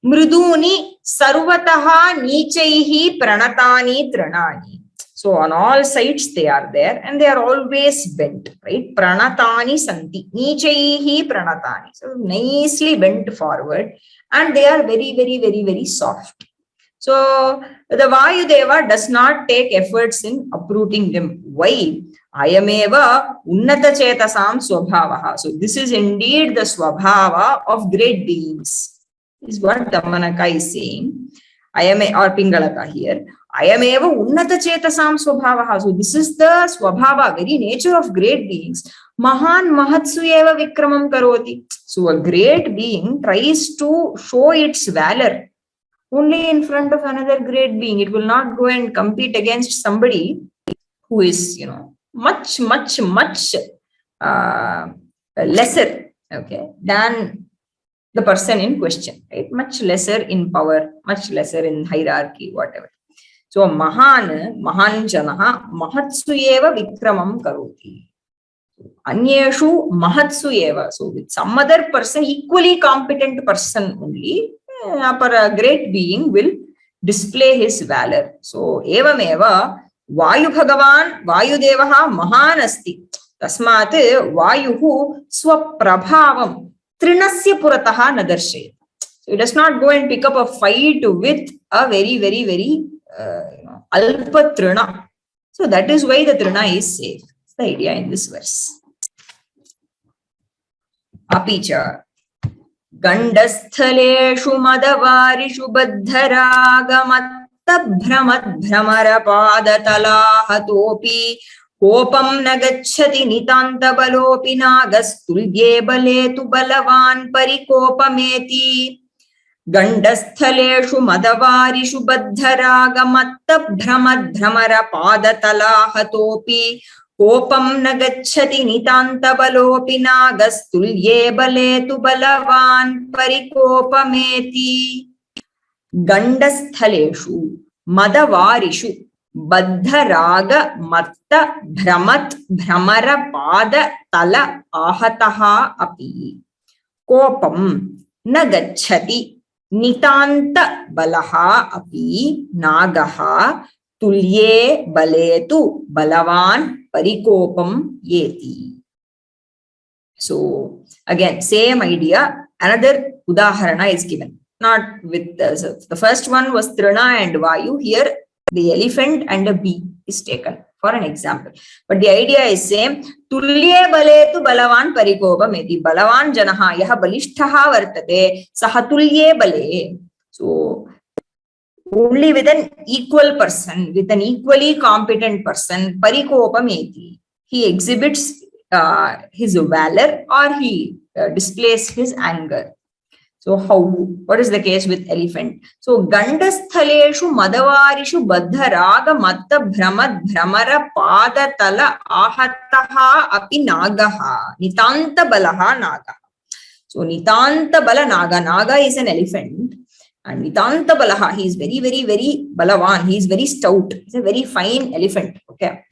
A: Mriduni sarvataha nichaihi pranatani trinani. So on all sides they are there and they are always bent, right? Pranatani santi. Nichaihi pranatani. So nicely bent forward and they are very, very, very, very soft. So the Vayudeva does not take efforts in uprooting them. Why? Ayameva unnata chetasam swabhavaha. So this is indeed the swabhava of great beings. This is what Damanaka is saying. Ayame or Pingalaka here. Ayameva unnata chetasam swabhavaha. So this is the swabhava, very nature of great beings. Mahan mahatsu eva vikramam karoti. So a great being tries to show its valor only in front of another great being. It will not go and compete against somebody who is, much, much, much lesser, okay, than the person in question, right? Much lesser in power, much lesser in hierarchy, whatever. So, mahan janaha mahatsu eva vikramam karoti. Anyeshu mahatsu eva. So, with some other person, equally competent person only, a great being will display his valor. So, evameva Vayu Bhagavan Vayu Devaha Mahan Asti. Tasmat Vayuhu Swaprabhavam Trinasya Purataha Nadarshayat. So, it does not go and pick up a fight with a very, very, very Alpa Trina. So, that is why the Trina is safe. That's the idea in this verse. Apicha Gandasthaleshu madavarishu baddharagamatta bhramadbhramarapadatalahatopi kopam nagacchati nitanta balopi nagastulye baletu balavan parikopameti. Gandasthaleshu madavarishu baddharagamatta bhramadbhramarapadatalahatopi Kopam nagacchati nitanta balopi nagastulye baletu balavan parikopameti. Gandasthaleshu madavarishu baddharaga matta bhramat bhramara pada tala ahataha api. Kopam nagacchati nitanta balaha api nagaha tulye baletu balavan parikopam yeti. So again, same idea. Another udaharana is given. Not with the first one was Trina and Vayu. Here the elephant and a bee is taken for an example. But the idea is same. Tulye baletu balavan parikopam yeti. Balavan janaha yaha balishtaha vartate saha tulye bale. So only with an equal person, with an equally competent person, parikopameti, he exhibits his valor or he displays his anger. So what is the case with elephant? So Gandasthaleshu madavarishu baddharaga matta bhramad bhramara pada tala ahataha api nagaha nitanta balaha naga. So nitanta bala naga. Naga is an elephant. And Nitanta Balaha, he is very, very, very Balavan. He is very stout. He is a very fine elephant. Okay.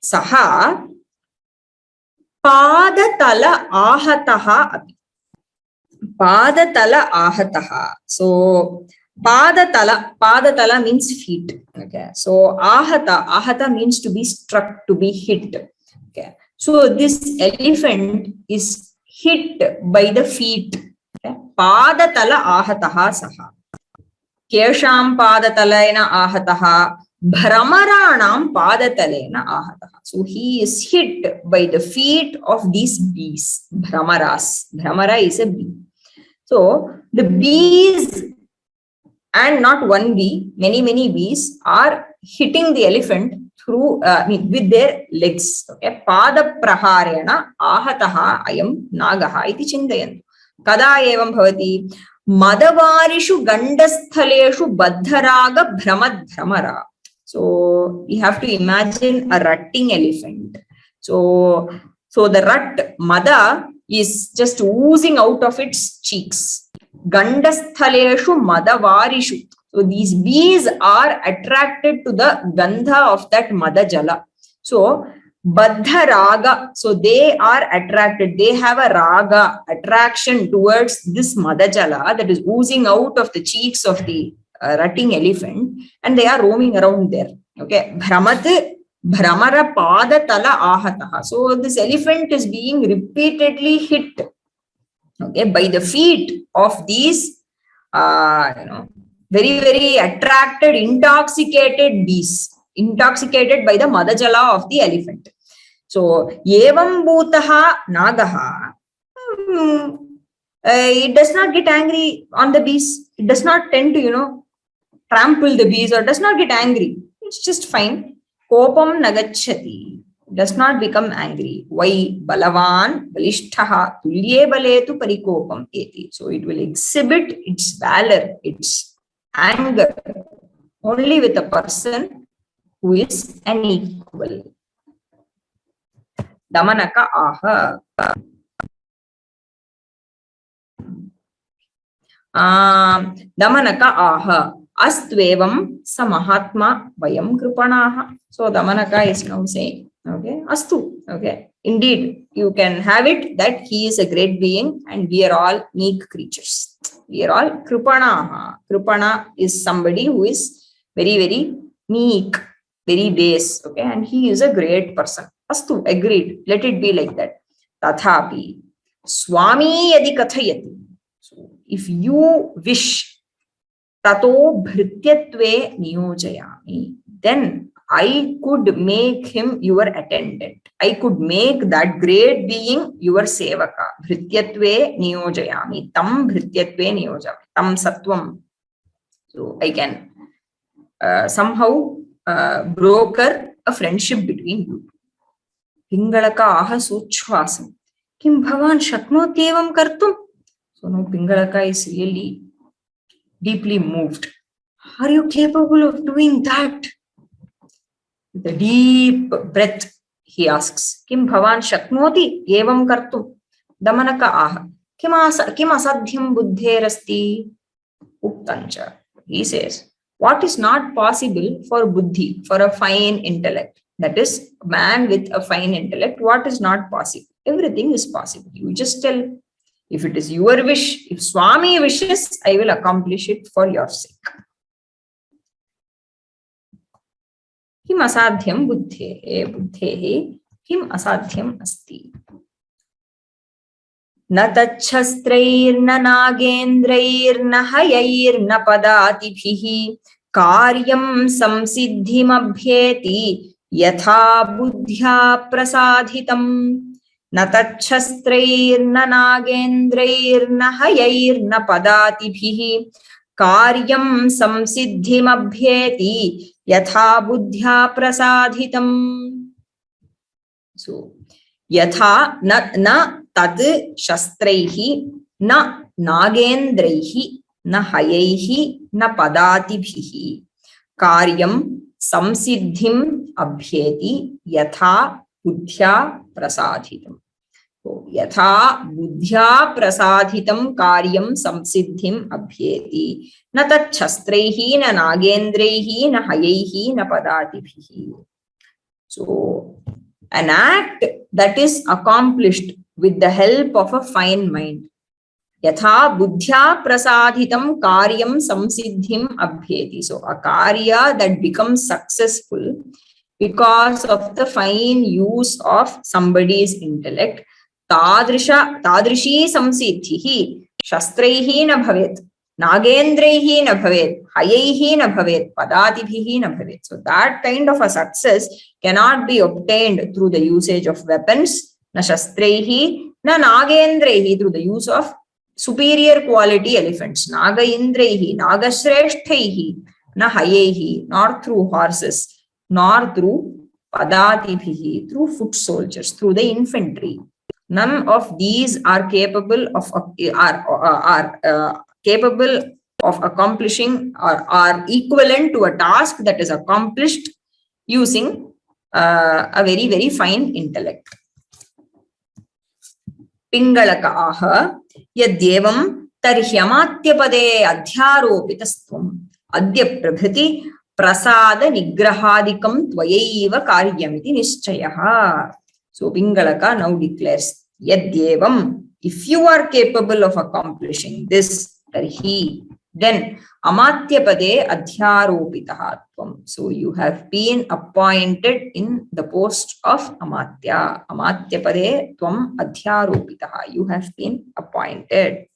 A: Saha Padatala Ahataha api. Padatala Ahataha. So Padatala means feet. Okay. So Ahata means to be struck, to be hit. Okay. So this elephant is hit by the feet. Okay. Padatala Ahataha Saha. Kesham padatalena ahataha, bhramaranam padatalena ahataha. So he is hit by the feet of these bees, bhramaras. Bhramara is a bee. So the bees and not one bee, many bees are hitting the elephant through with their legs. Okay, pada praharena ahataha ayam nagaha iti chintayantu. Kada evam bhavati madavarishu gandasthaleshu baddharaga bhramad bhramara. So you have to imagine a rutting elephant. So the rut mada is just oozing out of its cheeks. Gandasthaleshu madavarishu. So these bees are attracted to the gandha of that madajala. So baddha raga. So they are attracted. They have a raga, attraction towards this madajala that is oozing out of the cheeks of the rutting elephant, and they are roaming around there. Okay, Bhramat Bhramara pada tala ahataha. So this elephant is being repeatedly hit, okay, by the feet of these very attracted, intoxicated bees, intoxicated by the madajala of the elephant. So evam bhutaha nagaha, it does not get angry on the bees. It does not tend to trample the bees or does not get angry. It's just fine. Kopam nagachati, does not become angry. Why? Balavan balishtaha tulye baletu parikopam eti. So it will exhibit its valor, its anger only with a person who is an equal. Damanaka aha. Damanaka aha. Astvevam samahatma vayam kripanaha. So Damanaka is now saying, okay, astu, okay, indeed you can have it that he is a great being and we are all meek creatures. We are all kripanaha. Kripana is somebody who is very meek, very base, okay, and he is a great person. Astu, agreed, let it be like that. Tathapi swami yadi kathayati. So if you wish, tato bhrityatve niyojayami, then I could make him your attendant. I could make that great being your sevaka. Bhrityatve niyojayami. Tam bhrityatve niyojayami. Tam sattvam. So I can somehow broker a friendship between you. Pingalaka aha suchvasam. Kim bhavan shaknoti evam kartum. So now Pingalaka is really deeply moved. Are you capable of doing that? With a deep breath, he asks, Kim bhavan shaknoti evam kartum? Damanaka aha. Kim asadhyam buddherasti? Uktancha. He says, what is not possible for buddhi, for a fine intellect? That is, man with a fine intellect, what is not possible? Everything is possible. You just tell, if it is your wish, if Swami wishes, I will accomplish it for your sake. Kim asadhyam buddhehe, kim asadhyam asti. Na tachhastrairna nagendrairna hayairna padatibhihi karyam samsiddhim abhyeti yatha buddhya prasadhitam. Na tachhastrairna nagendrairna hayairna padatibhihi karyam samsiddhim abhyeti yatha buddhya prasadhitam. So, yatha na tad shastraihi na nagendraihi na hayaihi na padatibhihi karyam samsiddhim abhyeti yatha buddhya prasadhitam. So, yatha buddhya prasadhitam karyam samsiddhim abhyeti na tat shastraihi na nagendraihi na hayaihi na padatibhihi. So, an act that is accomplished with the help of a fine mind. Yatha buddhya prasadhitam karyam samsiddhim abhyeti. So, a karya that becomes successful because of the fine use of somebody's intellect. Tadrishi samsiddhihi shastraihi na bhavet, nagendraihi na bhavet, hayaihi na bhavet, padatibhihi na bhavet. So that kind of a success cannot be obtained through the usage of weapons, na shastraihi, na nagendraihi, through the use of superior quality elephants. Naga Indraihi, Naga Shreshthaihi, na Hayehi, nor through horses, nor through Padatibhihi, through foot soldiers, through the infantry. None of these are capable of capable of accomplishing or are equivalent to a task that is accomplished using a very, very fine intellect. Pingalaka aha yadyevam tarhyamatyapade adhyaropitastvam adya prabhriti prasada nigrahadikam tvayaiva karyamiti nishchayaha. So Pingalaka now declares, yadyevam, if you are capable of accomplishing this, tarhi, then amatyapade adhyaropitaha tvam. So you have been appointed in the post of amatya. Amatyapade tvam adhyaropitaha. You have been appointed.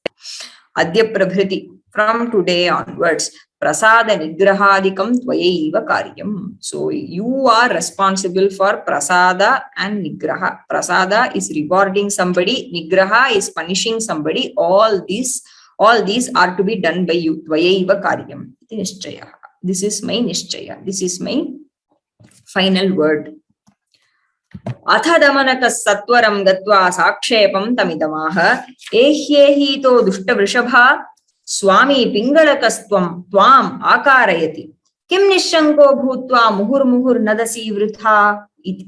A: Adya prabhriti, from today onwards, prasada nigrahadikam tvayaiva karyam. So you are responsible for prasada and nigraha. Prasada is rewarding somebody, nigraha is punishing somebody. All these are to be done by you. Tvayaiva karyam. This is my nishchaya. This is my final word. Atha damanaka satwaram gatva sakshepam tamidamaha ehyehi dushta vrishabha Swami Pingalakastvam Tvam Akarayati Kim Nishanko Bhutva Muhur Muhur Nadasi Vritha Iti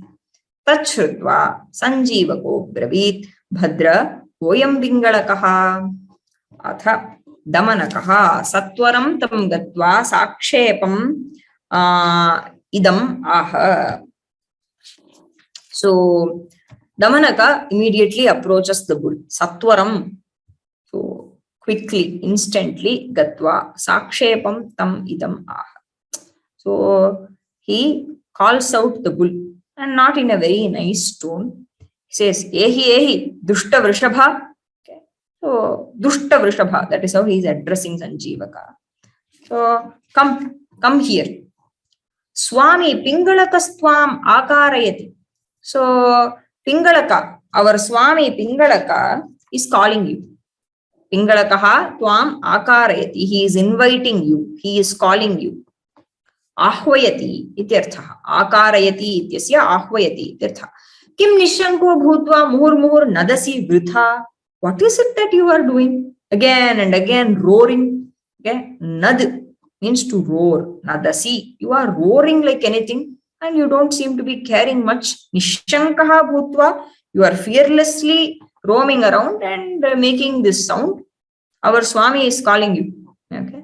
A: Tachrutva Sanjivako Bravit Bhadra Voyam Pingalakaha Atha Damanakaha Satwaram Tam Gatva Sakshepam Idam Aha. So Damanaka immediately approaches the bull. Satwaram. So quickly, instantly, gatva, sakshepam tam idam aha. So he calls out the bull, and not in a very nice tone. He says, ehi, dushta vrishabha. Okay. So, dushta vrishabha, that is how he is addressing Sanjivaka. So, come here. Swami Pingalakastvam akarayati. So, Pingalaka, our Swami Pingalaka is calling you. Pingalakaha tvam akarayati. He is inviting you. He is calling you. Ahvayati ityartha. Akarayati ityasya ahvayati ityartha. Kim nishanko bhutva muhur muhur nadasi vritha. What is it that you are doing? Again and again roaring. Okay? Nad means to roar. Nadasi. You are roaring like anything and you don't seem to be caring much. Nishankaha bhutva. You are fearlessly roaming around and making this sound. Our Swami is calling you. Okay.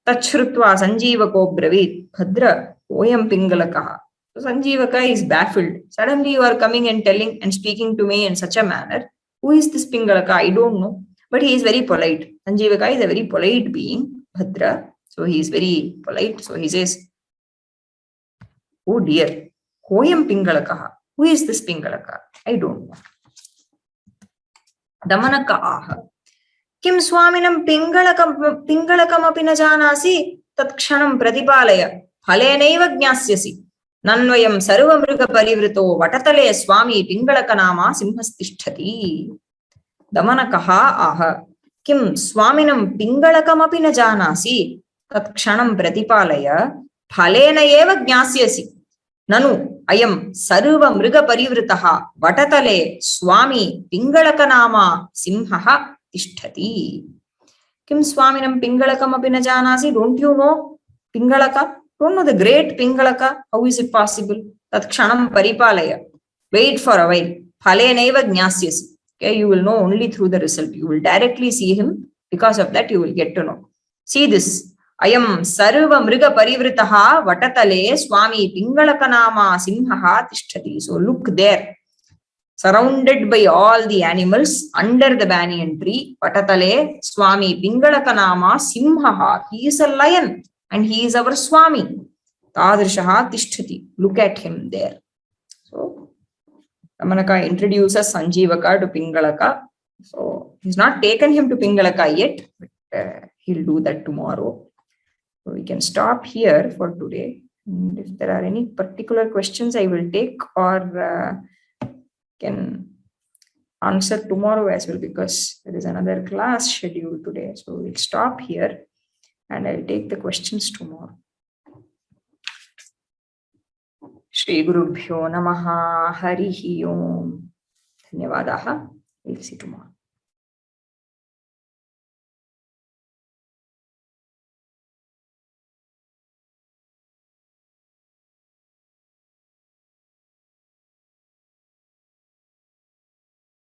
A: Tachrutva Sanjivako Bravit Bhadra Oyam Pingalakaha. So Sanjivaka is baffled. Suddenly you are coming and telling and speaking to me in such a manner. Who is this Pingalaka? I don't know. But he is very polite. Sanjivaka is a very polite being. Bhadra. So he is very polite. So he says, oh dear. Oyam Pingalakaha. Who is this Pingalaka? I don't know. Damanaka aha. Kim Swaminam Pingalakamapi na janasi tatkshanam pratipalaya phalenaiva jnasyasi nanvayam sarvamriga parivrito vatatale Swami Pingalakanama simhastisthati. Damanakaha aha. Kim Swaminam Pingalakamapi na janasi tatkshanam pratipalaya phalenaiva jnasyasi nanu ayam sarva mriga parivritaha vatatale Swami Pingalakanama simhaha tisthati. Kim Swaminam Pingalakam api na janasi. Don't you know Pingalaka? Don't know the great Pingalaka? How is it possible? Tat kshanam paripalaya. Wait for a while. Phalenaiva jnasyasi. Okay, you will know only through the result. You will directly see him. Because of that, you will get to know. See this. Ayam sarva mriga parivritaha vatatale Swami Pingalakanama simhaha tisthati. So look there. Surrounded by all the animals under the banyan tree, Vatatale Swami Pingalakanama simhaha. He is a lion and he is our Swami. Tadrishaha tisthati. Look at him there. So Damanaka introduces Sanjivaka to Pingalaka. So he's not taken him to Pingalaka yet, but he'll do that tomorrow. So we can stop here for today. And if there are any particular questions, I will take or can answer tomorrow as well, because there is another class scheduled today. So we'll stop here and I'll take the questions tomorrow. Shri Gurubhyo Namaha Harihi Om. Dhanyavadaha. We'll see tomorrow.